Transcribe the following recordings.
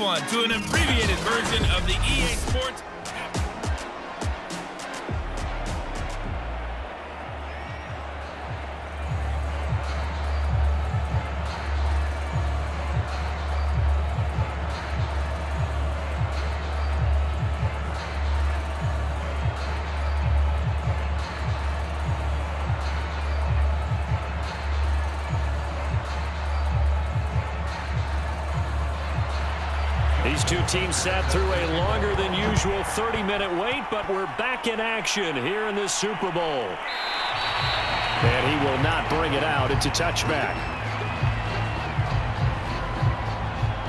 move on to an abbreviated version of the EA Sports. These two teams sat through a longer than usual 30-minute wait, but we're back in action here in this Super Bowl. And he will not bring it out. It's a touchback.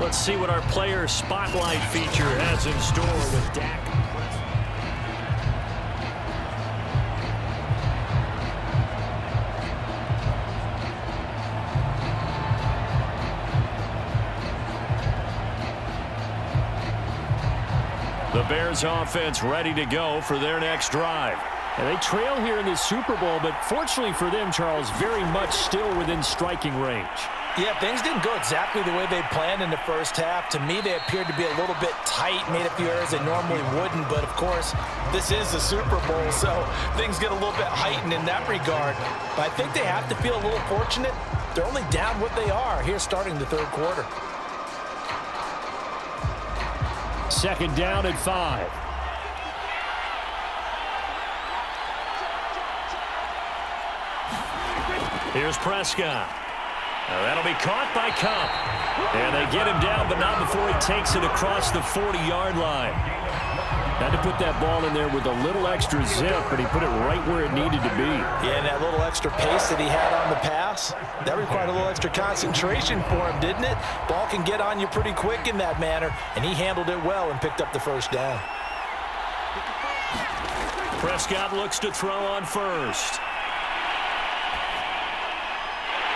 Let's see what our player spotlight feature has in store with Dak. The Bears offense ready to go for their next drive. And they trail here in the Super Bowl, but fortunately for them, Charles, very much still within striking range. Yeah, things didn't go exactly the way they planned in the first half. To me, they appeared to be a little bit tight, made a few errors they normally wouldn't. But, of course, this is the Super Bowl, so things get a little bit heightened in that regard. But I think they have to feel a little fortunate. They're only down what they are here starting the third quarter. Second down at 5. Here's Prescott. Now that'll be caught by Cup. And they get him down, but not before he takes it across the 40-yard line. Had to put that ball in there with a little extra zip, but he put it right where it needed to be. Yeah, and that little extra pace that he had on the pass, that required a little extra concentration for him, didn't it? Ball can get on you pretty quick in that manner, and he handled it well and picked up the first down. Prescott looks to throw on first.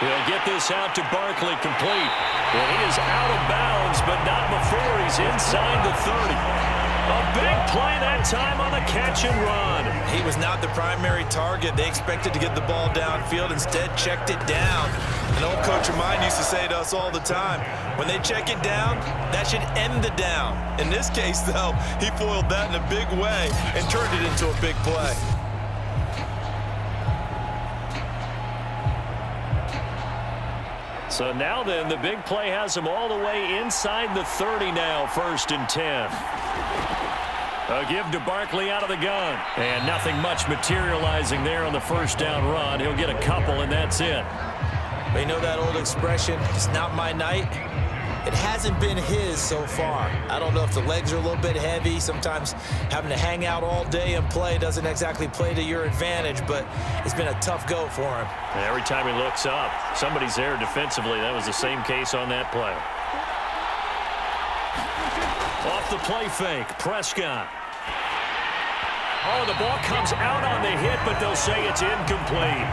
He'll get this out to Barkley, complete. And he is out of bounds, but not before he's inside the 30. A big play that time on the catch and run. He was not the primary target. They expected to get the ball downfield. Instead, checked it down. An old coach of mine used to say to us all the time, when they check it down, that should end the down. In this case, though, he foiled that in a big way and turned it into a big play. So now then, the big play has him all the way inside the 30 now, 1st and 10. A give to Barkley out of the gun. And nothing much materializing there on the first down run. He'll get a couple, and that's it. They know that old expression, it's not my night. It hasn't been his so far. I don't know if the legs are a little bit heavy. Sometimes having to hang out all day and play doesn't exactly play to your advantage, but it's been a tough go for him. And every time he looks up, somebody's there defensively. That was the same case on that play. Off the play fake, Prescott. Oh, the ball comes out on the hit, but they'll say it's incomplete.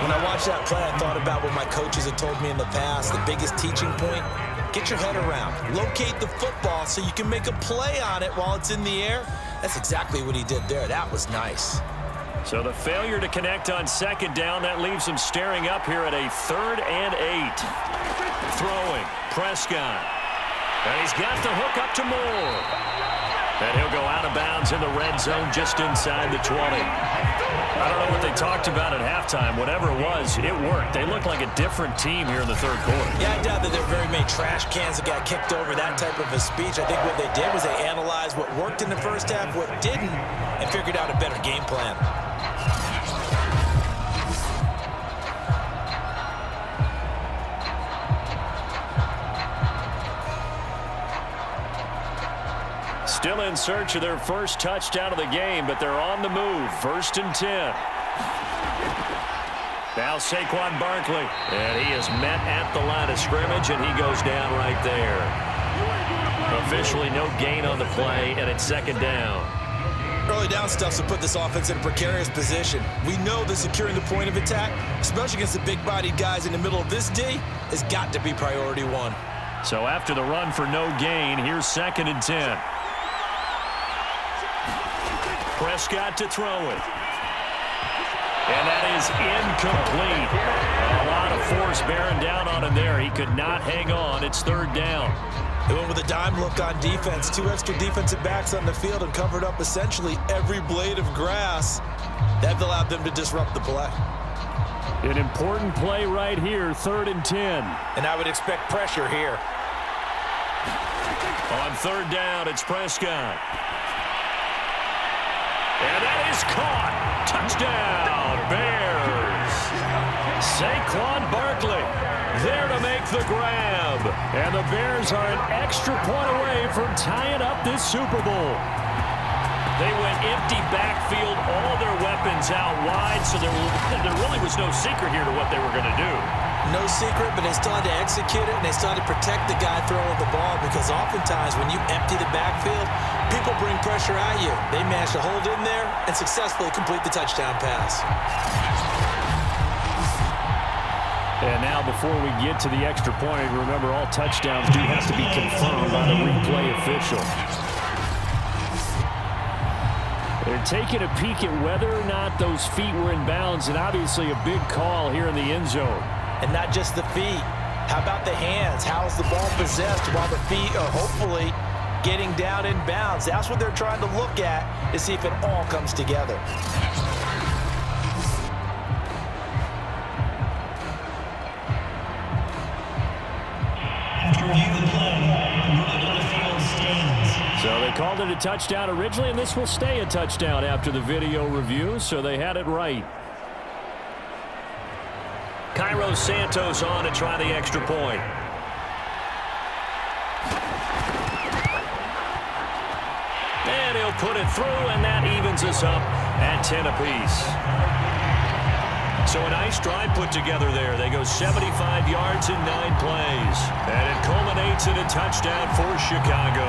When I watched that play, I thought about what my coaches had told me in the past. The biggest teaching point, get your head around. Locate the football so you can make a play on it while it's in the air. That's exactly what he did there. That was nice. So the failure to connect on second down, that leaves him staring up here at a 3rd and 8. Throwing, Prescott. And he's got the hook up to Moore. And he'll go out of bounds in the red zone just inside the 20. I don't know what they talked about at halftime. Whatever it was, it worked. They looked like a different team here in the third quarter. Yeah, I doubt that there were very many trash cans that got kicked over that type of a speech. I think what they did was they analyzed what worked in the first half, what didn't, and figured out a better game plan. Still in search of their first touchdown of the game, but they're on the move. 1st and 10. Now Saquon Barkley. And he is met at the line of scrimmage, and he goes down right there. Officially no gain on the play, and it's 2nd down. Early down stuffs to put this offense in a precarious position. We know that securing the point of attack, especially against the big-bodied guys in the middle of this D, has got to be priority 1. So after the run for no gain, here's 2nd and 10. Prescott to throw it. And that is incomplete. A lot of force bearing down on him there. He could not hang on. It's 3rd down. They went with a dime look on defense. 2 extra defensive backs on the field and covered up essentially every blade of grass. That allowed them to disrupt the play. An important play right here, 3rd and 10. And I would expect pressure here. On 3rd down, it's Prescott. And that is caught. Touchdown, Bears. Saquon Barkley there to make the grab. And the Bears are an extra point away from tying up this Super Bowl. They went empty backfield, all their weapons out wide, so there really was no secret here to what they were going to do. No secret, but they still had to execute it, and they still had to protect the guy throwing the ball, because oftentimes when you empty the backfield, people bring pressure at you. They managed to hold in there and successfully complete the touchdown pass. And now before we get to the extra point, remember all touchdowns do have to be confirmed by the replay official. They're taking a peek at whether or not those feet were in bounds, and obviously a big call here in the end zone. And not just the feet. How about the hands? How is the ball possessed while the feet are hopefully getting down in bounds? That's what they're trying to look at to see if it all comes together. So they called it a touchdown originally, and this will stay a touchdown after the video review, so they had it right. Cairo Santos on to try the extra point. And he'll put it through, and that evens us up at 10 apiece. So a nice drive put together there. They go 75 yards in 9 plays. And it culminates in a touchdown for Chicago.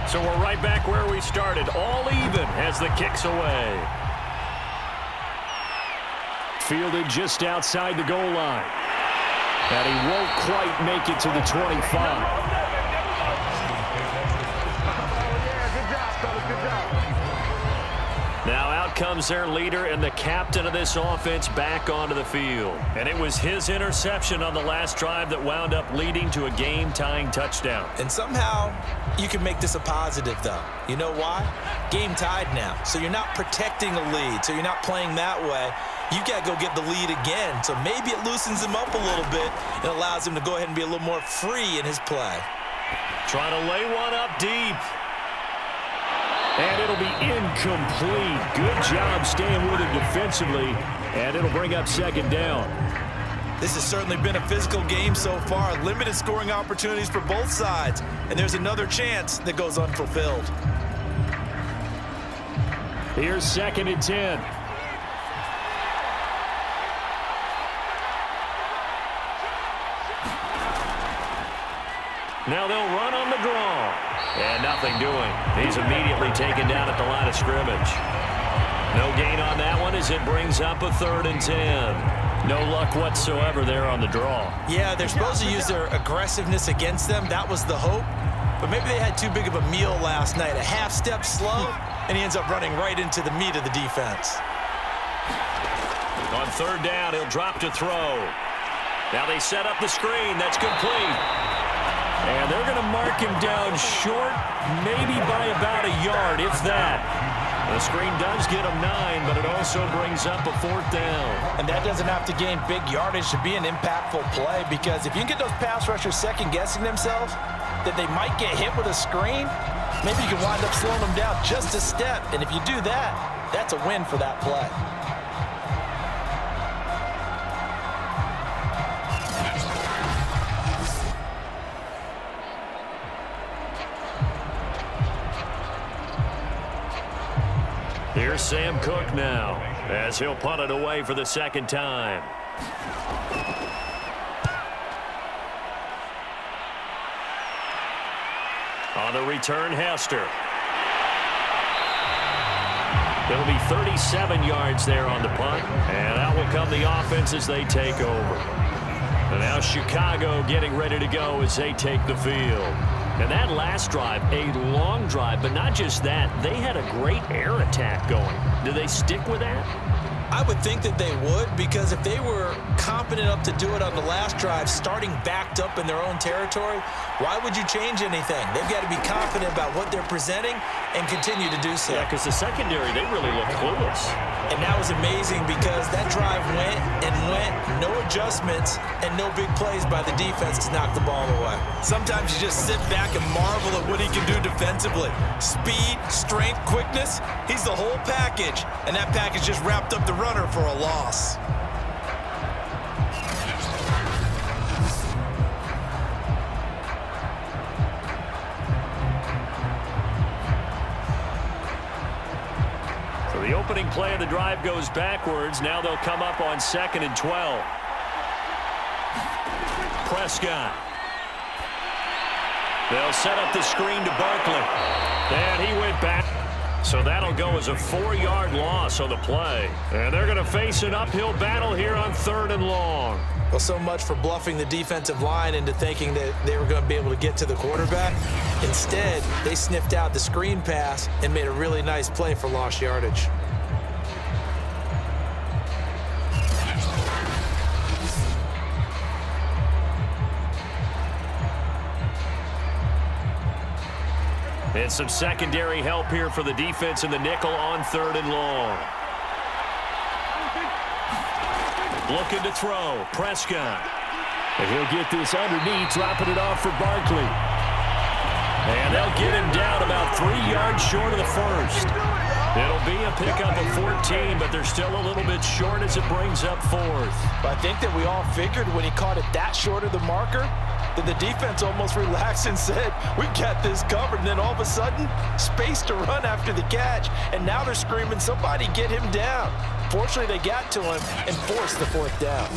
So we're right back where we started, all even as the kick's away. Fielded just outside the goal line. And he won't quite make it to the 25. Now out comes their leader and the captain of this offense back onto the field. And it was his interception on the last drive that wound up leading to a game-tying touchdown. And somehow you can make this a positive, though. You know why? Game tied now. So you're not protecting a lead. So you're not playing that way. You got to go get the lead again. So maybe it loosens him up a little bit and allows him to go ahead and be a little more free in his play. Trying to lay one up deep. And it'll be incomplete. Good job staying with it defensively. And it'll bring up 2nd down. This has certainly been a physical game so far. Limited scoring opportunities for both sides. And there's another chance that goes unfulfilled. Here's 2nd and 10. Now they'll run on the draw. And nothing doing. He's immediately taken down at the line of scrimmage. No gain on that one as it brings up a 3rd and 10. No luck whatsoever there on the draw. Yeah, they're supposed to use their aggressiveness against them. That was the hope. But maybe they had too big of a meal last night. A half step slow, and he ends up running right into the meat of the defense. On 3rd down, he'll drop to throw. Now they set up the screen. That's complete. And they're going to mark him down short, maybe by about a yard, if that. The screen does get him 9, but it also brings up a 4th down. And that doesn't have to gain big yardage to be an impactful play, because if you can get those pass rushers second-guessing themselves that they might get hit with a screen, maybe you can wind up slowing them down just a step. And if you do that, that's a win for that play. Here's Sam Cook now, as he'll punt it away for the 2nd time. On the return, Hester. It'll be 37 yards there on the punt, and out will come the offense as they take over. And now Chicago getting ready to go as they take the field. And that last drive, a long drive, but not just that. They had a great air attack going. Do they stick with that? I would think that they would, because if they were confident enough to do it on the last drive, starting backed up in their own territory, why would you change anything? They've got to be confident about what they're presenting and continue to do so. Yeah, because the secondary, they really look clueless. And that was amazing because that drive went and went, no adjustments, and no big plays by the defense to knock the ball away. Sometimes you just sit back and marvel at what he can do defensively. Speed, strength, quickness, he's the whole package. And that package just wrapped up the runner for a loss. So the opening play of the drive goes backwards. Now they'll come up on 2nd and 12. Prescott. They'll set up the screen to Barkley. And he went back. So that'll go as a 4-yard loss on the play. And they're going to face an uphill battle here on 3rd and long. Well, so much for bluffing the defensive line into thinking that they were going to be able to get to the quarterback. Instead, they sniffed out the screen pass and made a really nice play for lost yardage. And some secondary help here for the defense in the nickel on 3rd and long. Looking to throw. Prescott. And he'll get this underneath, dropping it off for Barkley. And they'll get him down about 3 yards short of the first. It'll be a pickup of 14, but they're still a little bit short as it brings up 4th. But I think that we all figured when he caught it that short of the marker, that the defense almost relaxed and said, we've got this covered. And then all of a sudden, space to run after the catch. And now they're screaming, somebody get him down. Fortunately, they got to him and forced the 4th down.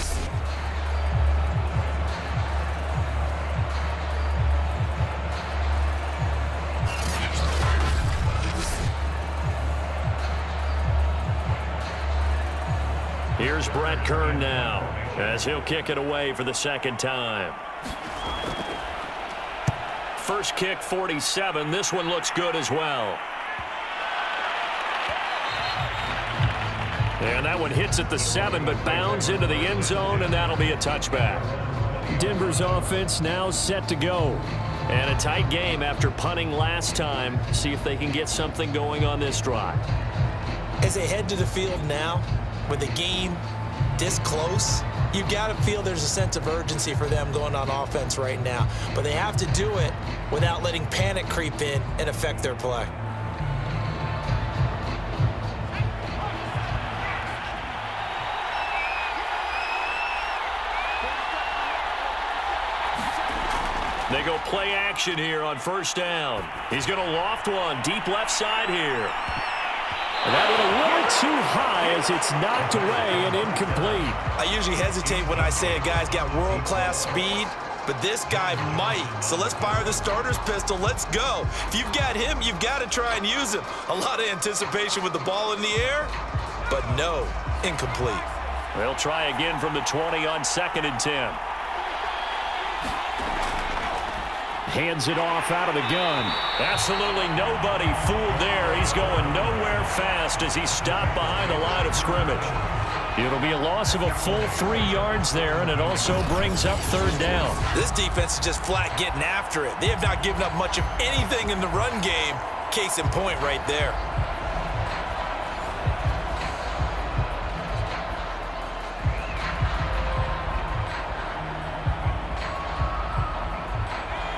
Here's Brett Kern now as he'll kick it away for the 2nd time. First kick, 47. This one looks good as well. And that one hits at the 7, but bounds into the end zone, and that'll be a touchback. Denver's offense now set to go. And a tight game after punting last time. See if they can get something going on this drive. As they head to the field now, with the game this close, you got to feel there's a sense of urgency for them going on offense right now. But they have to do it without letting panic creep in and affect their play. They go play action here on 1st down. He's going to loft one deep left side here. And that one a little too high as it's knocked away and incomplete. I usually hesitate when I say a guy's got world-class speed, but this guy might. So let's fire the starter's pistol. Let's go. If you've got him, you've got to try and use him. A lot of anticipation with the ball in the air, but no, incomplete. They'll try again from the 20 on 2nd and 10. Hands it off out of the gun. Absolutely nobody fooled there. He's going nowhere fast as he's stopped behind the line of scrimmage. It'll be a loss of a full 3 yards there, and it also brings up 3rd down. This defense is just flat getting after it. They have not given up much of anything in the run game. Case in point right there.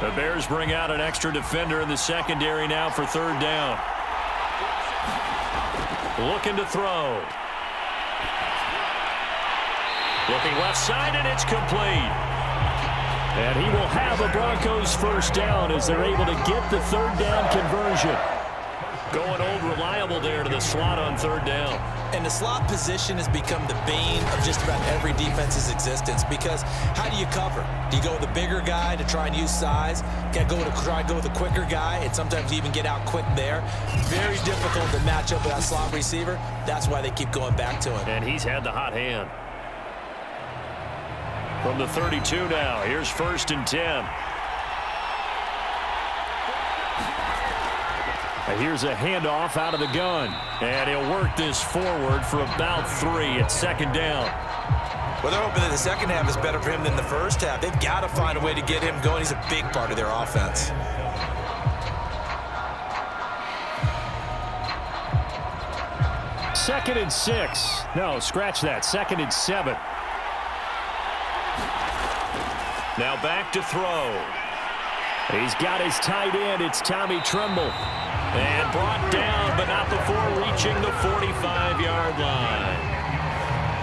The Bears bring out an extra defender in the secondary now for 3rd down. Looking to throw. Looking left side, and it's complete. And he will have a Broncos 1st down as they're able to get the 3rd down conversion. Going old reliable there to the slot on third down. And the slot position has become the bane of just about every defense's existence, because how do you cover? Do you go with a bigger guy to try and use size? Try and go with a quicker guy, and sometimes you even get out quick there. Very difficult to match up with that slot receiver. That's why they keep going back to him. And he's had the hot hand. From the 32 now, here's 1st and 10. Here's a handoff out of the gun. And he'll work this forward for about 3 at 2nd down. Well, they're hoping that the second half is better for him than the first half. They've got to find a way to get him going. He's a big part of their offense. Second and 6. No, scratch that. 2nd and 7. Now back to throw. He's got his tight end. It's Tommy Tremble. And brought down, but not before reaching the 45-yard line.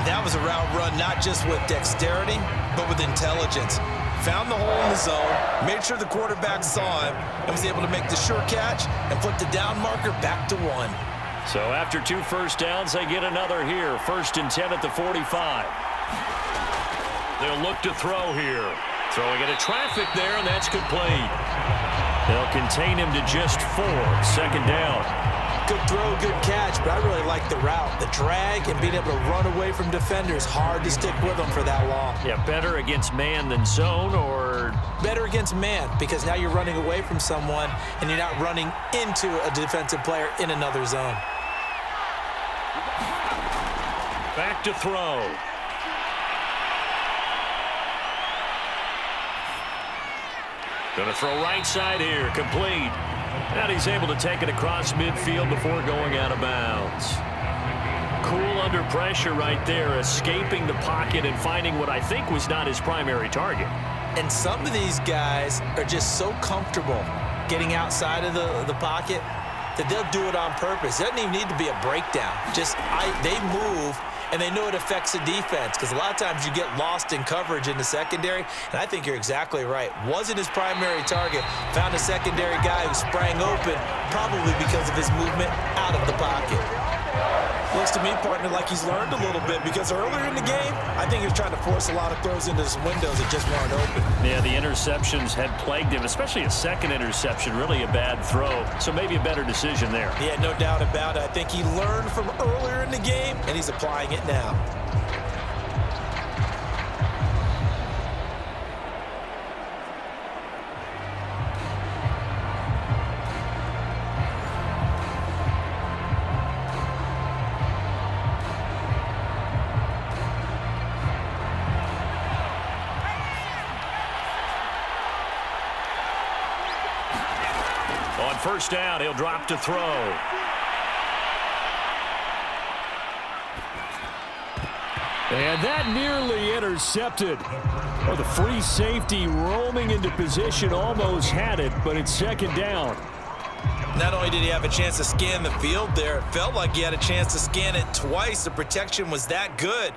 That was a route run not just with dexterity, but with intelligence. Found the hole in the zone, made sure the quarterback saw him, and was able to make the sure catch and flip the down marker back to 1. So after 2 first downs, they get another here. 1st and 10 at the 45. They'll look to throw here. Throwing into traffic there, and that's complete. They'll contain him to just 4. 2nd down. Good throw, good catch, but I really like the route. The drag and being able to run away from defenders, hard to stick with them for that long. Yeah, better against man than zone, or? Better against man, because now you're running away from someone and you're not running into a defensive player in another zone. Back to throw. Going to throw right side here, complete. And he's able to take it across midfield before going out of bounds. Cool under pressure right there, escaping the pocket and finding what I think was not his primary target. And some of these guys are just so comfortable getting outside of the pocket that they'll do it on purpose. It doesn't even need to be a breakdown. They move, and they know it affects the defense, because a lot of times you get lost in coverage in the secondary, and I think you're exactly right. Wasn't his primary target. Found a secondary guy who sprang open, probably because of his movement out of the pocket. Looks to me, partner, like he's learned a little bit, because earlier in the game, I think he was trying to force a lot of throws into some windows that just weren't open. Yeah, the interceptions had plagued him, especially a second interception, really a bad throw. So maybe a better decision there. Yeah, no doubt about it. I think he learned from earlier in the game, and he's applying it now. On 1st down, he'll drop to throw. And that nearly intercepted. Oh, the free safety roaming into position almost had it, but it's 2nd down. Not only did he have a chance to scan the field there, it felt like he had a chance to scan it twice. The protection was that good.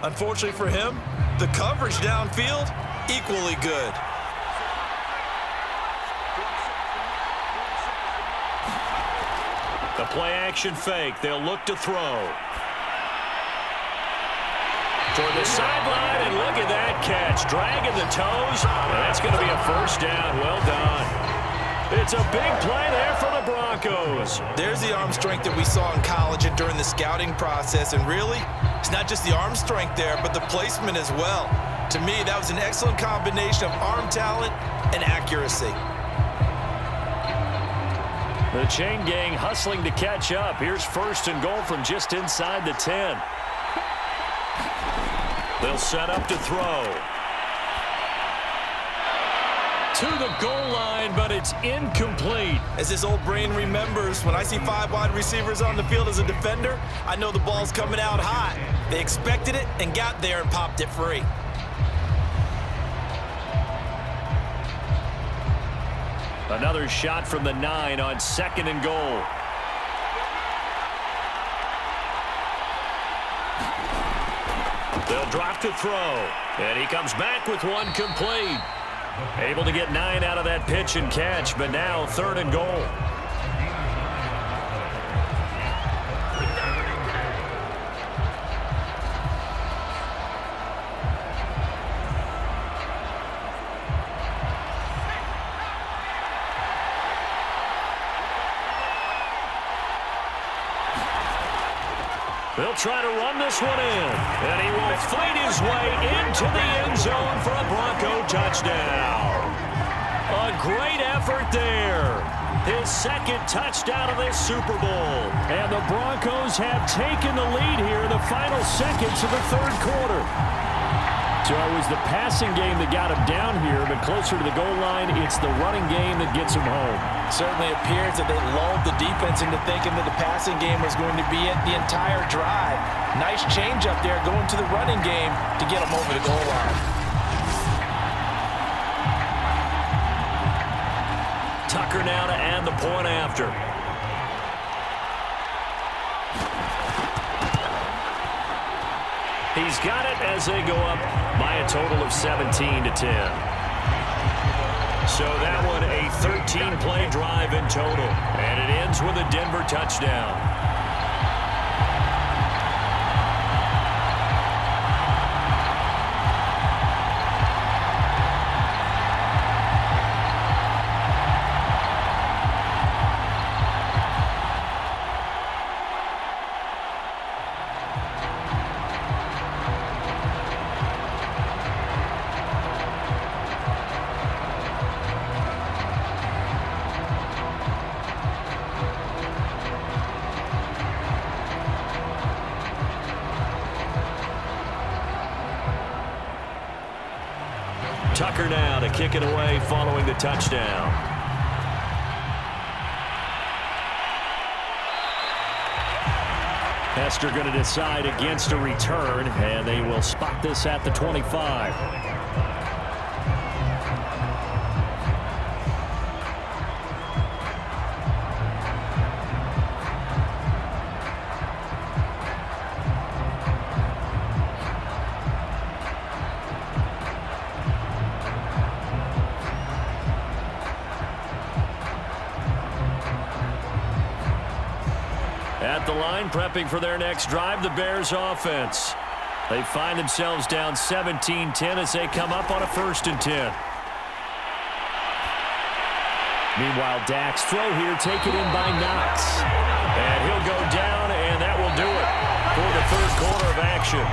Unfortunately for him, the coverage downfield, equally good. The play-action fake. They'll look to throw. Toward the sideline, and look at that catch. Dragging the toes, and that's going to be a 1st down. Well done. It's a big play there for the Broncos. There's the arm strength that we saw in college and during the scouting process. And really, it's not just the arm strength there, but the placement as well. To me, that was an excellent combination of arm talent and accuracy. The chain gang hustling to catch up. Here's 1st and goal from just inside the 10. They'll set up to throw. To the goal line, but it's incomplete. As his old brain remembers, when I see 5 wide receivers on the field as a defender, I know the ball's coming out hot. They expected it and got there and popped it free. Another shot from the 9 on 2nd and goal. They'll drop to throw. And he comes back with one complete. Able to get 9 out of that pitch and catch, but now 3rd and goal. They'll try to run this one in. And he will fight his way into the end zone for a Bronco touchdown. A great effort there. His second touchdown of this Super Bowl. And the Broncos have taken the lead here in the final seconds of the third quarter. So it was the passing game that got him down here, but closer to the goal line, it's the running game that gets him home. Certainly appears that they lulled the defense into thinking that the passing game was going to be it the entire drive. Nice change up there going to the running game to get him over the goal line. Tucker now to add the point after. He's got it as they go up by a total of 17-10. So that one a 13-play drive in total. And it ends with a Denver touchdown. Tucker now to kick it away following the touchdown. Hester going to decide against a return, and they will spot this at the 25. At the line, prepping for their next drive, the Bears offense. They find themselves down 17-10 as they come up on a 1st and 10. Meanwhile, Dak's throw here taken in by Knox. And he'll go down, and that will do it for the third quarter of action.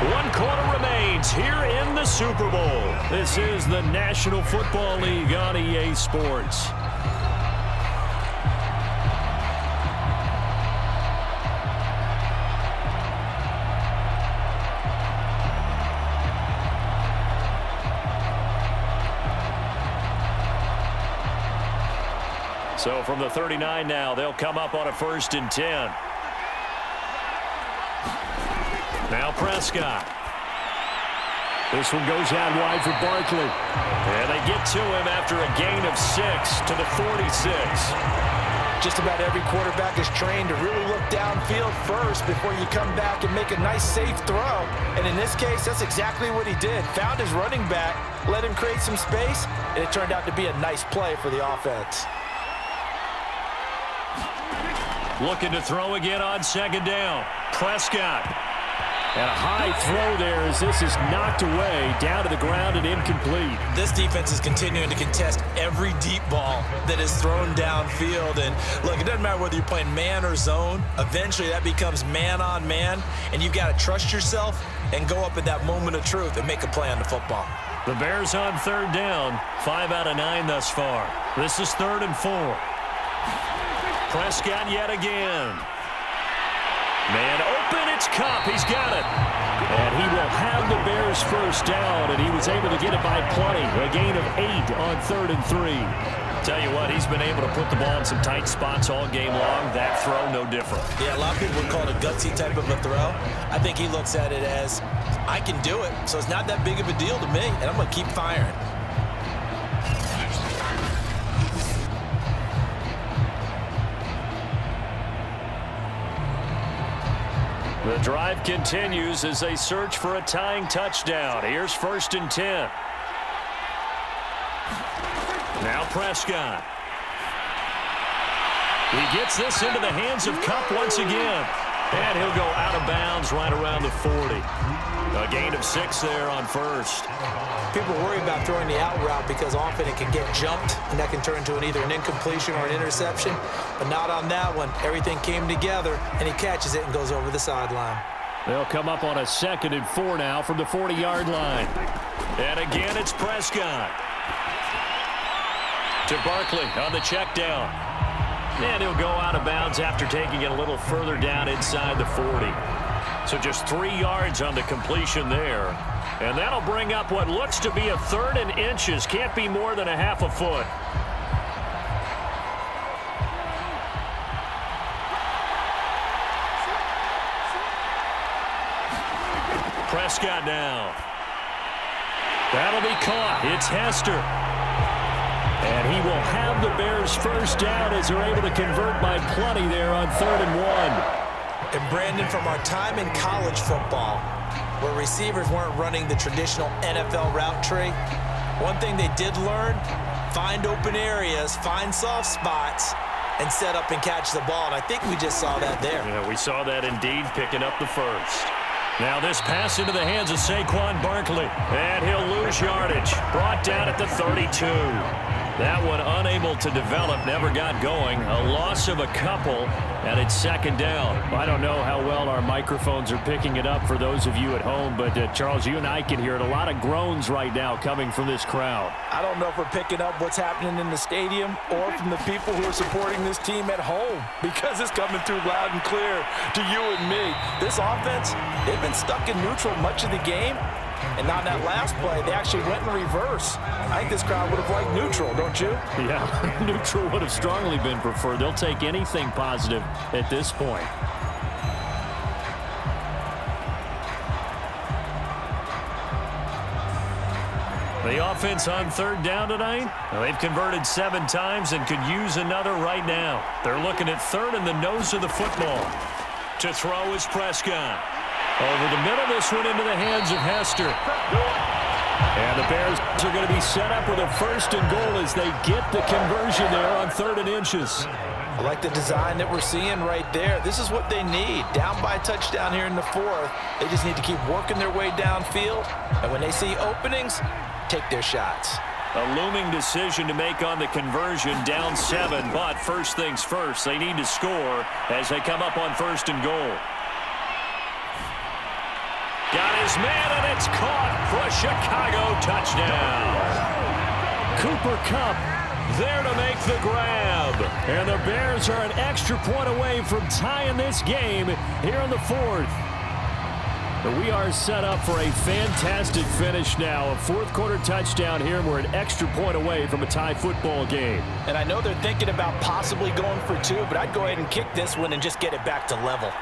1 quarter remains here in the Super Bowl. This is the National Football League on EA Sports. So from the 39 now, they'll come up on a 1st and 10. Now Prescott. This one goes out wide for Barkley. And they get to him after a gain of 6 to the 46. Just about every quarterback is trained to really look downfield first before you come back and make a nice, safe throw. And in this case, that's exactly what he did. Found his running back, let him create some space, and it turned out to be a nice play for the offense. Looking to throw again on 2nd down. Prescott. And a high throw there as this is knocked away, down to the ground and incomplete. This defense is continuing to contest every deep ball that is thrown downfield. And look, it doesn't matter whether you're playing man or zone. Eventually that becomes man on man, and you've got to trust yourself and go up at that moment of truth and make a play on the football. The Bears on 3rd down, 5 out of 9 thus far. This is 3rd and 4. Prescott yet again. Man open, it's Cup. He's got it. And he will have the Bears 1st down, and he was able to get it by plenty. A gain of 8 on 3rd and 3. Tell you what, he's been able to put the ball in some tight spots all game long. That throw, no different. Yeah, a lot of people would call it a gutsy type of a throw. I think he looks at it as, I can do it, so it's not that big of a deal to me, and I'm going to keep firing. The drive continues as they search for a tying touchdown. Here's 1st and 10. Now Prescott. He gets this into the hands of Cup once again. And he'll go out of bounds right around the 40. A gain of 6 there on first. People worry about throwing the out route because often it can get jumped, and that can turn into either an incompletion or an interception. But not on that one. Everything came together, and he catches it and goes over the sideline. They'll come up on a 2nd and 4 now from the 40-yard line. And again, it's Prescott. To Barkley on the check down. And he'll go out of bounds after taking it a little further down inside the 40. So just 3 yards on the completion there. And that'll bring up what looks to be a 3rd and inches. Can't be more than a half a foot. Prescott now. That'll be caught. It's Hester. And he will have the Bears first down as they're able to convert by plenty there on 3rd and 1. And Brandon, from our time in college football, where receivers weren't running the traditional NFL route tree, one thing they did learn, find open areas, find soft spots, and set up and catch the ball. And I think we just saw that there. Yeah, we saw that indeed, picking up the first. Now this pass into the hands of Saquon Barkley. And he'll lose yardage. Brought down at the 32. That one unable to develop, never got going. A loss of a couple, and it's 2nd down. I don't know how well our microphones are picking it up for those of you at home, but Charles, you and I can hear it. A lot of groans right now coming from this crowd. I don't know if we're picking up what's happening in the stadium or from the people who are supporting this team at home, because it's coming through loud and clear to you and me. This offense, they've been stuck in neutral much of the game. And on that last play, they actually went in reverse. I think this crowd would have liked neutral, don't you? Yeah, neutral would have strongly been preferred. They'll take anything positive at this point. The offense on 3rd down tonight, well, they've converted 7 times and could use another right now. They're looking at 3rd in the nose of the football. To throw is Prescott. Over the middle, this one into the hands of Hester. And the Bears are going to be set up with a 1st and goal as they get the conversion there on 3rd and inches. I like the design that we're seeing right there. This is what they need. Down by a touchdown here in the 4th. They just need to keep working their way downfield. And when they see openings, take their shots. A looming decision to make on the conversion, down 7. But first things first, they need to score as they come up on 1st and goal. Got his man, and it's caught for a Chicago touchdown. Cooper Kupp There to make the grab. And the Bears are an extra point away from tying this game here in the 4th. But we are set up for a fantastic finish now. A 4th quarter touchdown here, and we're an extra point away from a tie football game. And I know they're thinking about possibly going for 2, but I'd go ahead and kick this one and just get it back to level.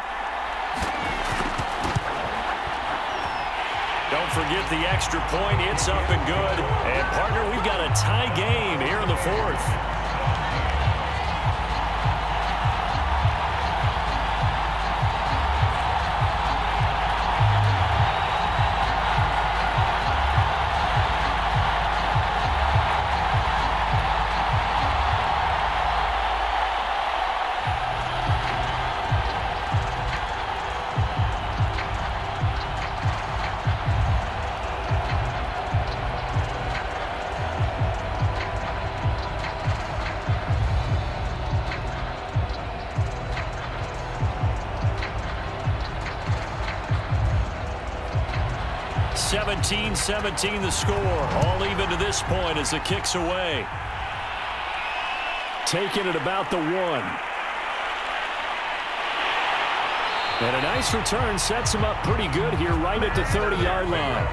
Don't forget the extra point. It's up and good. And, partner, we've got a tie game here in the 4th. (17-17) the score. All even to this point as the kick's away. Taking it about the 1. And a nice return sets him up pretty good here right at the 30-yard line.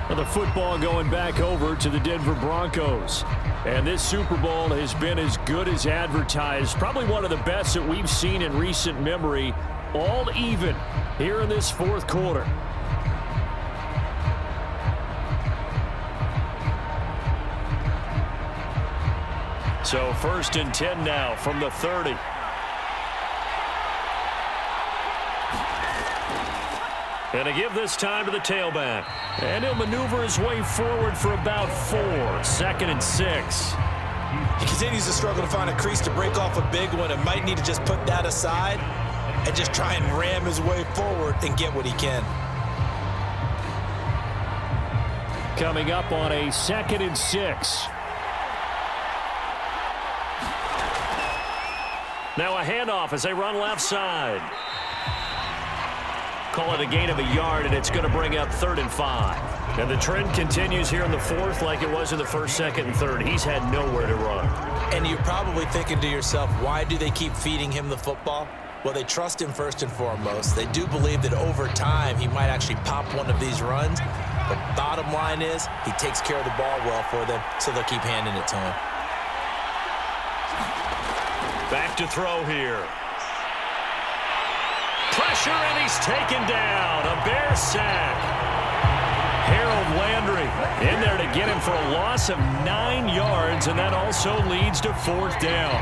Well, the football going back over to the Denver Broncos. And this Super Bowl has been as good as advertised. Probably one of the best that we've seen in recent memory. All even here in this 4th quarter. So 1st and 10 now from the 30. And to give this time to the tailback. And he'll maneuver his way forward for about 4. 2nd and 6. He continues to struggle to find a crease to break off a big one and might need to just put that aside and just try and ram his way forward and get what he can. Coming up on a 2nd and 6. Now a handoff as they run left side. Call it a gain of a yard, and it's going to bring up 3rd and 5. And the trend continues here in the 4th like it was in the 1st, 2nd, and 3rd. He's had nowhere to run. And you're probably thinking to yourself, why do they keep feeding him the football? Well, they trust him first and foremost. They do believe that over time he might actually pop one of these runs. But bottom line is he takes care of the ball well for them, so they'll keep handing it to him. Back to throw here. Pressure, and he's taken down. A Bear sack. Harold Landry in there to get him for a loss of 9 yards, and that also leads to 4th down.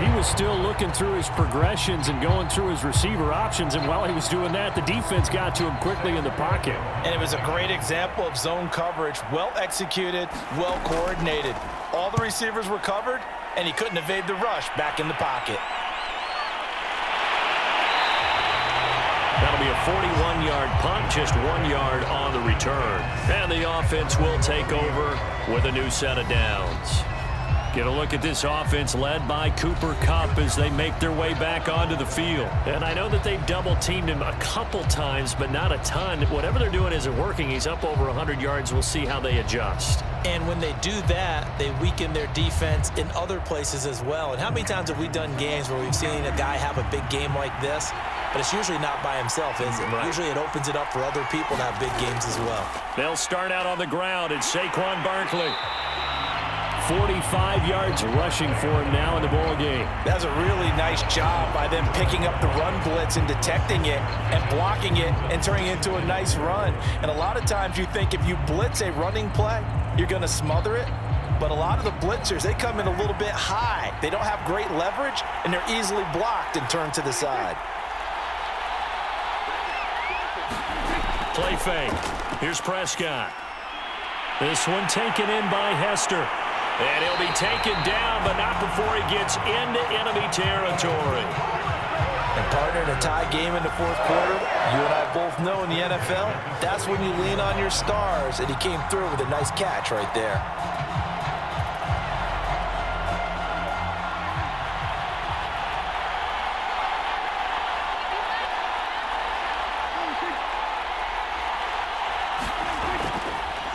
He was still looking through his progressions and going through his receiver options, and while he was doing that, the defense got to him quickly in the pocket. And it was a great example of zone coverage. Well executed, well coordinated. All the receivers were covered, and he couldn't evade the rush back in the pocket. That'll be a 41-yard punt, just 1 yard on the return. And the offense will take over with a new set of downs. Get a look at this offense led by Cooper Kupp as they make their way back onto the field. And I know that they've double-teamed him a couple times, but not a ton. Whatever they're doing isn't working. He's up over 100 yards. We'll see how they adjust. And when they do that, they weaken their defense in other places as well. And how many times have we done games where we've seen a guy have a big game like this? But it's usually not by himself, is it? Right. Usually it opens it up for other people to have big games as well. They'll start out on the ground. It's Saquon Barkley. 45 yards rushing for him now in the ball game. That's a really nice job by them picking up the run blitz and detecting it and blocking it and turning it into a nice run. And a lot of times you think if you blitz a running play, you're going to smother it. But a lot of the blitzers, they come in a little bit high. They don't have great leverage, and they're easily blocked and turned to the side. Play fake. Here's Prescott. This one taken in by Hester. And he'll be taken down, but not before he gets into enemy territory. And partner, in a tie game in the 4th quarter, you and I both know in the NFL, that's when you lean on your stars, and he came through with a nice catch right there.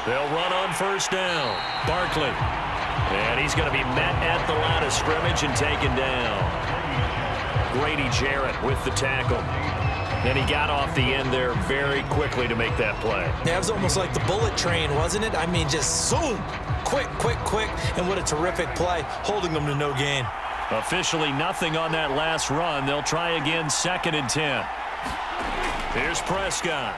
They'll run on 1st down. Barkley. And he's going to be met at the line of scrimmage and taken down. Grady Jarrett with the tackle. And he got off the end there very quickly to make that play. Yeah, it was almost like the bullet train, wasn't it? I mean, just zoom. Quick, quick, quick. And what a terrific play, holding them to no gain. Officially nothing on that last run. They'll try again 2nd and 10. Here's Prescott.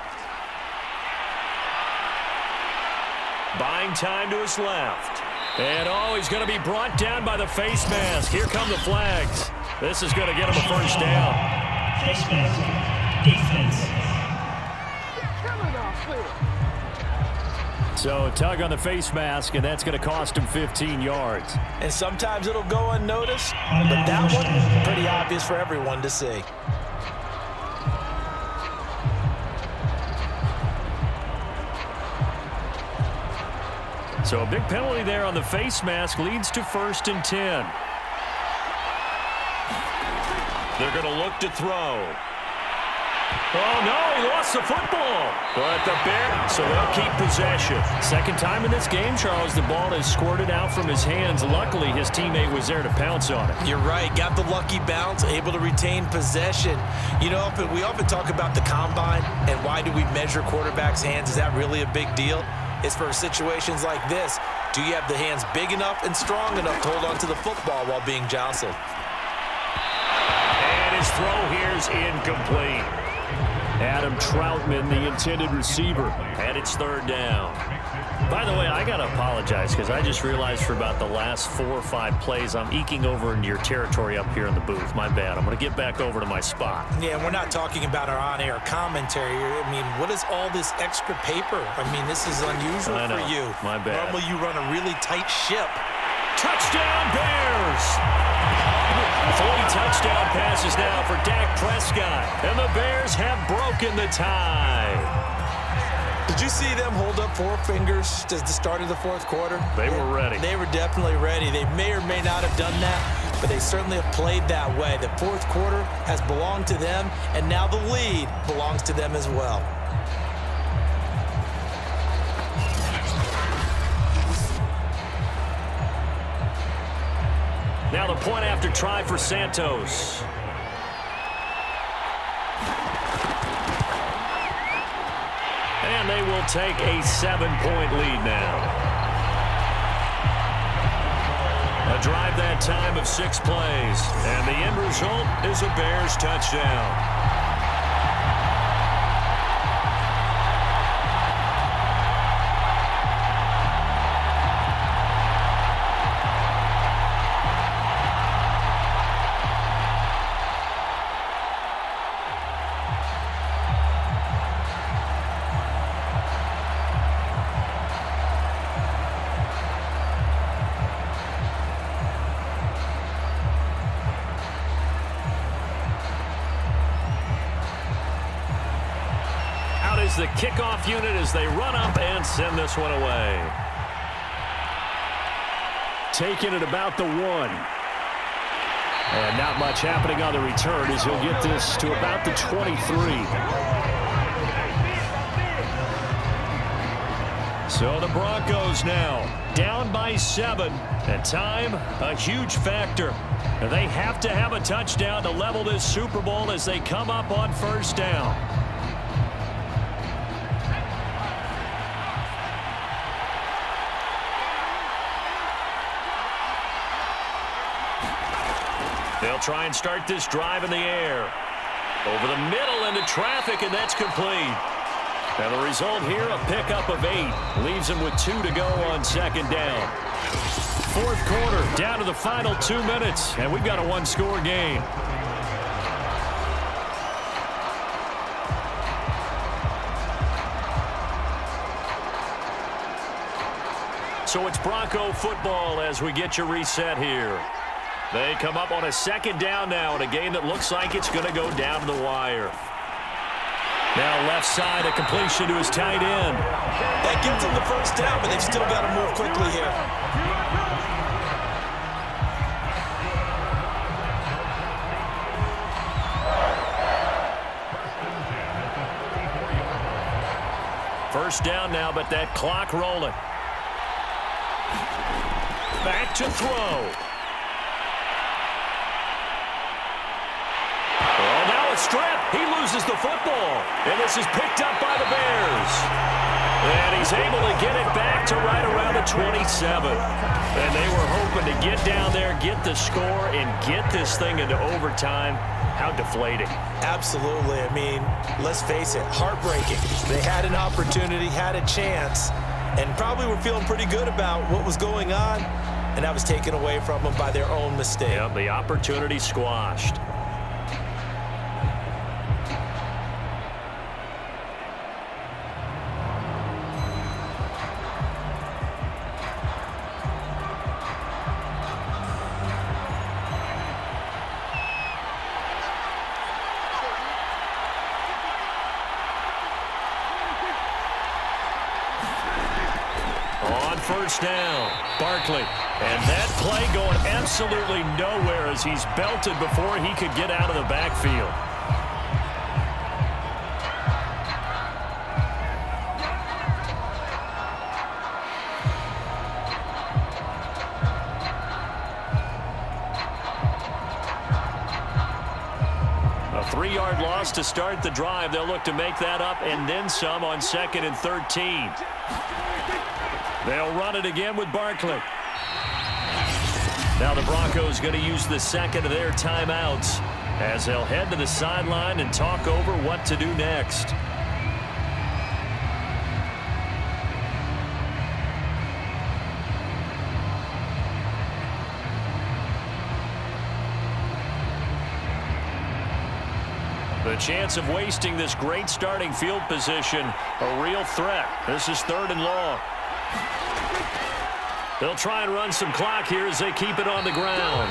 Buying time to his left. And, he's going to be brought down by the face mask. Here come the flags. This is going to get him a 1st down. Face mask. Defense. So a tug on the face mask, and that's going to cost him 15 yards. And sometimes it'll go unnoticed, but that one, pretty obvious for everyone to see. So a big penalty there on the face mask leads to 1st and 10. They're going to look to throw. Oh, no, he lost the football. But the Bears, so they'll keep possession. Second time in this game, Charles, the ball has squirted out from his hands. Luckily, his teammate was there to pounce on it. You're right. Got the lucky bounce, able to retain possession. You know, we often talk about the combine and why do we measure quarterbacks' hands. Is that really a big deal? It's for situations like this. Do you have the hands big enough and strong enough to hold on to the football while being jostled? And his throw here is incomplete. Adam Troutman, the intended receiver. And it's 3rd down. By the way, I got to apologize because I just realized for about the last 4 or 5 plays, I'm eking over into your territory up here in the booth. My bad. I'm going to get back over to my spot. Yeah, we're not talking about our on-air commentary. I mean, what is all this extra paper? I mean, this is unusual for you. My bad. Normally you run a really tight ship. Touchdown, Bears! 3 touchdown passes now for Dak Prescott, and the Bears have broken the tie. Did you see them hold up 4 fingers at the start of the fourth quarter? They were ready. They were definitely ready. They may or may not have done that, but they certainly have played that way. The fourth quarter has belonged to them, and now the lead belongs to them as well. Now the point after try for Santos. And they will take a 7-point lead now. A drive that time of 6 plays. And the end result is a Bears touchdown. The kickoff unit as they run up and send this one away. Taking it about the 1. And not much happening on the return as he'll get this to about the 23. So the Broncos now down by 7. And time, a huge factor. They have to have a touchdown to level this Super Bowl as they come up on first down. They'll try and start this drive in the air. Over the middle into traffic, and that's complete. And the result here, a pickup of 8. Leaves them with 2 to go on second down. Fourth quarter, down to the final 2 minutes, and we've got a 1-score game. So it's Bronco football as we get you reset here. They come up on a second down now in a game that looks like it's going to go down to the wire. Now left side, a completion to his tight end. That gives them the first down, but they've still got to move quickly here. First down now, but that clock rolling. Back to throw. Strip. He loses the football. And this is picked up by the Bears. And he's able to get it back to right around the 27. And they were hoping to get down there, get the score, and get this thing into overtime. How deflating. Absolutely. I mean, let's face it, heartbreaking. They had an opportunity, had a chance, and probably were feeling pretty good about what was going on, and that was taken away from them by their own mistake. Yeah, the opportunity squashed. First down, Barkley. And that play going absolutely nowhere as he's belted before he could get out of the backfield. A 3-yard loss to start the drive. They'll look to make that up and then some on 2nd and 13. They'll run it again with Barkley. Now the Broncos going to use the second of their timeouts as they'll head to the sideline and talk over what to do next. The chance of wasting this great starting field position, a real threat. This is 3rd and long. They'll try and run some clock here as they keep it on the ground.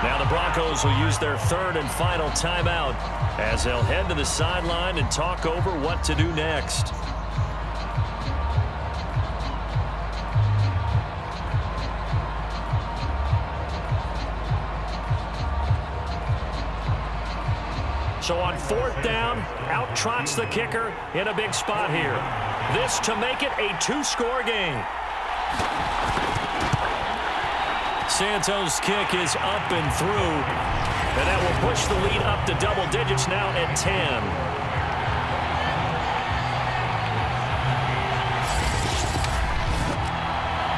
Now the Broncos will use their third and final timeout as they'll head to the sideline and talk over what to do next. So on fourth down, out trots the kicker in a big spot here. This to make it a two-score game. Santos' kick is up and through, and that will push the lead up to double digits now at 10.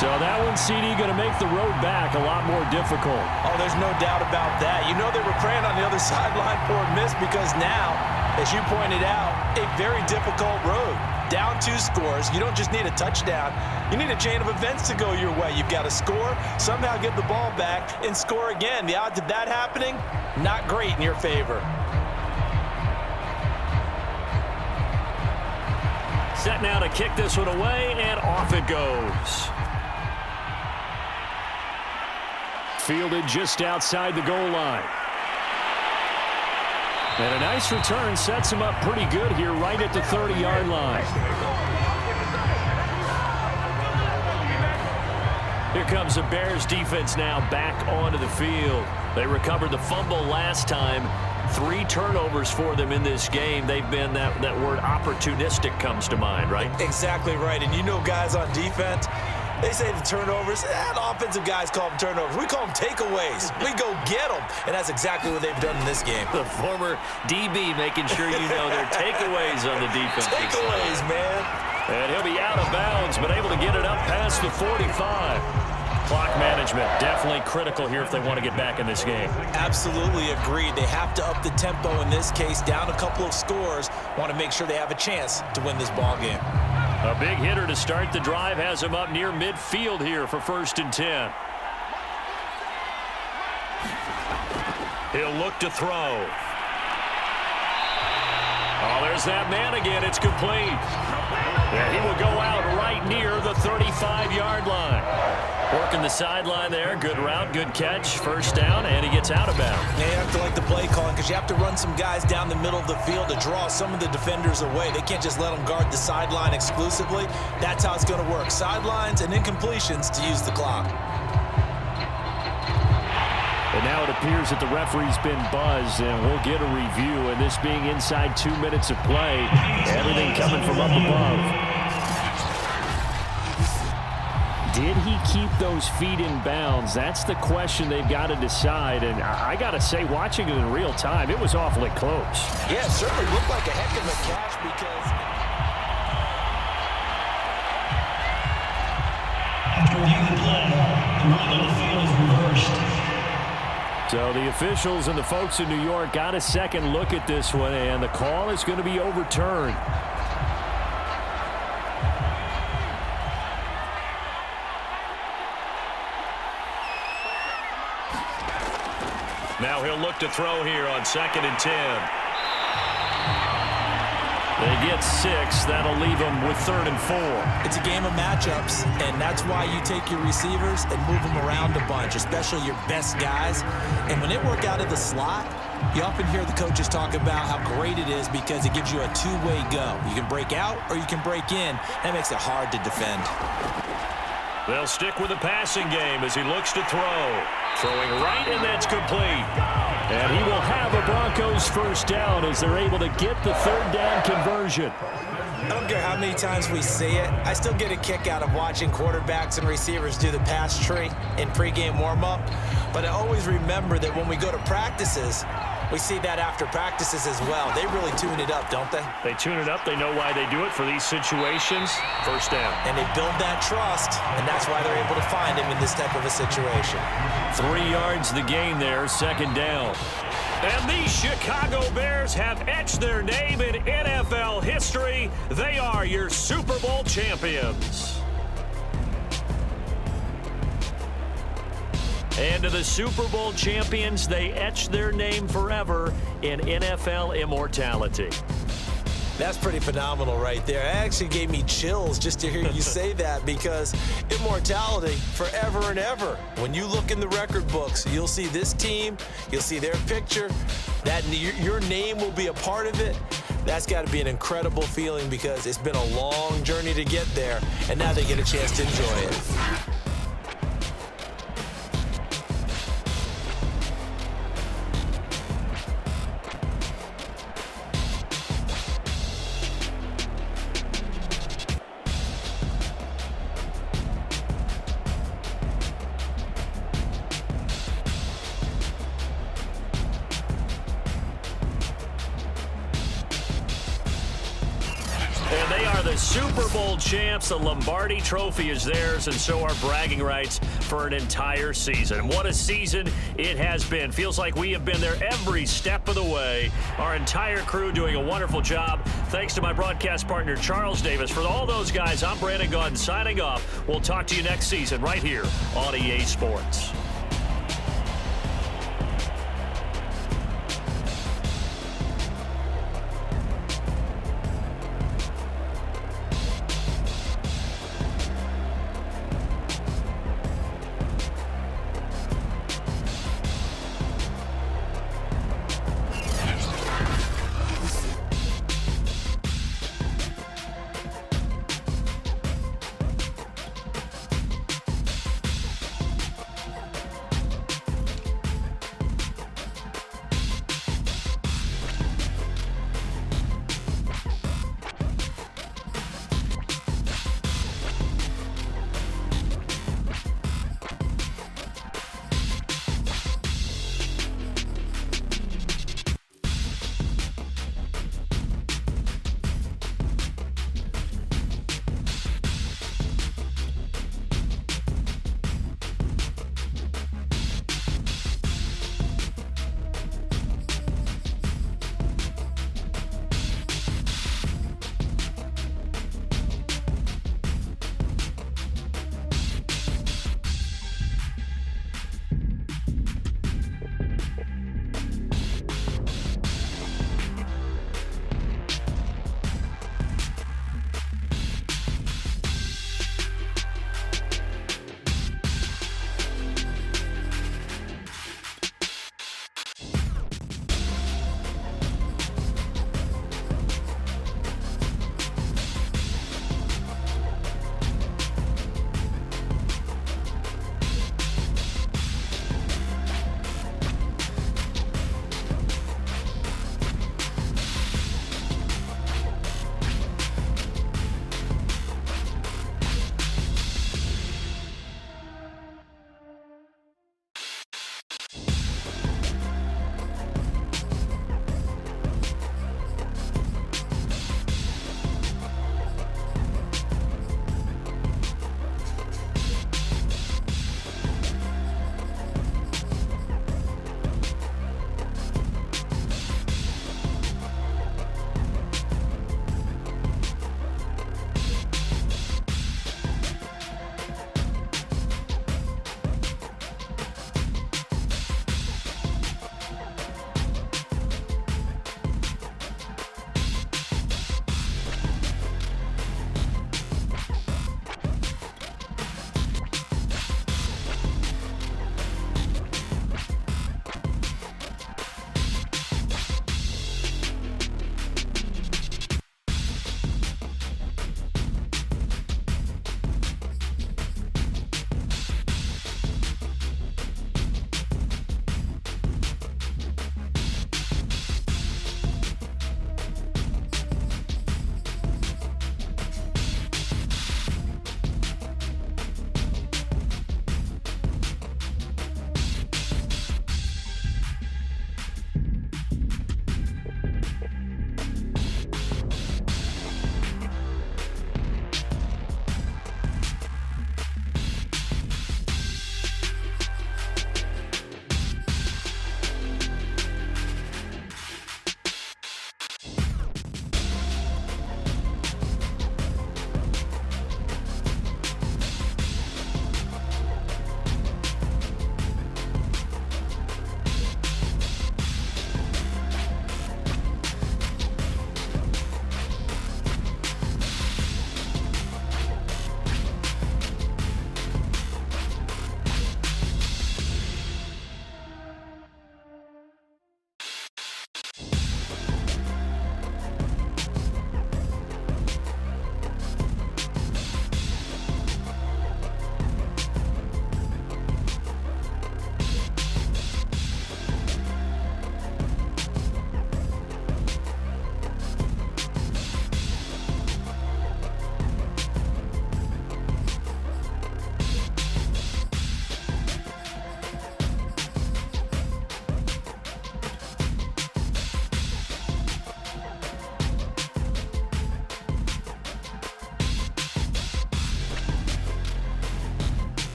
So that one, CD, going to make the road back a lot more difficult. Oh, there's no doubt about that. You know they were praying on the other sideline for a miss because now, as you pointed out, a very difficult road. Down 2 scores. You don't just need a touchdown. You need a chain of events to go your way. You've got to score, somehow get the ball back, and score again. The odds of that happening, not great in your favor. Set now to kick this one away, and off it goes. Fielded just outside the goal line. And a nice return sets him up pretty good here right at the 30-yard line. Here comes the Bears defense now back onto the field. They recovered the fumble last time. 3 turnovers for them in this game. They've been, that word opportunistic comes to mind, right? Exactly right. And you know guys on defense, they say the turnovers, and offensive guys call them turnovers. We call them takeaways. We go get them. And that's exactly what they've done in this game. The former DB making sure you know their takeaways on the defense. Takeaways, man. And he'll be out of bounds, but able to get it up past the 45. Clock management definitely critical here if they want to get back in this game. Absolutely agreed. They have to up the tempo in this case, down a couple of scores. Want to make sure they have a chance to win this ball game. A big hitter to start the drive has him up near midfield here for 1st and 10. He'll look to throw. Oh, there's that man again. It's complete. And he will go out right near the 35-yard line. Working the sideline there. Good route, good catch. 1st down, and he gets out of bounds. Yeah, you have to like the play calling because you have to run some guys down the middle of the field to draw some of the defenders away. They can't just let them guard the sideline exclusively. That's how it's going to work. Sidelines and incompletions to use the clock. And now it appears that the referee's been buzzed, and we'll get a review. And this being inside 2 minutes of play, everything coming from up above. Did he keep those feet in bounds? That's the question they've got to decide. And I got to say, watching it in real time, it was awfully close. Yeah, it certainly looked like a heck of a catch because... After reviewing the play, the ruling on the field is reversed. So the officials and the folks in New York got a second look at this one, and the call is going to be overturned. Now he'll look to throw here on 2nd and 10. They get 6. That'll leave them with 3rd and 4. It's a game of matchups, and that's why you take your receivers and move them around a bunch, especially your best guys. And when they work out of the slot, you often hear the coaches talk about how great it is because it gives you a two-way go. You can break out or you can break in. That makes it hard to defend. They'll stick with the passing game as he looks to throw. Throwing right, and that's complete. And he will have a Broncos 1st down as they're able to get the 3rd down conversion. I don't care how many times we see it. I still get a kick out of watching quarterbacks and receivers do the pass tree in pregame warm-up. But I always remember that when we go to practices, we see that after practices as well. They really tune it up, don't they? They tune it up. They know why they do it for these situations. 1st down. And they build that trust, and that's why they're able to find him in this type of a situation. 3 yards the gain there, 2nd down. And the Chicago Bears have etched their name in NFL history. They are your Super Bowl champions. And to the Super Bowl champions, they etch their name forever in NFL immortality. That's pretty phenomenal right there. It actually gave me chills just to hear you say that, because immortality forever and ever. When you look in the record books, you'll see this team, you'll see their picture, that your name will be a part of it. That's got to be an incredible feeling, because it's been a long journey to get there, and now they get a chance to enjoy it. And they are the Super Bowl champs. The Lombardi Trophy is theirs, and so are bragging rights for an entire season. And what a season it has been. Feels like we have been there every step of the way. Our entire crew doing a wonderful job. Thanks to my broadcast partner, Charles Davis. For all those guys, I'm Brandon Gaudin signing off. We'll talk to you next season right here on EA Sports.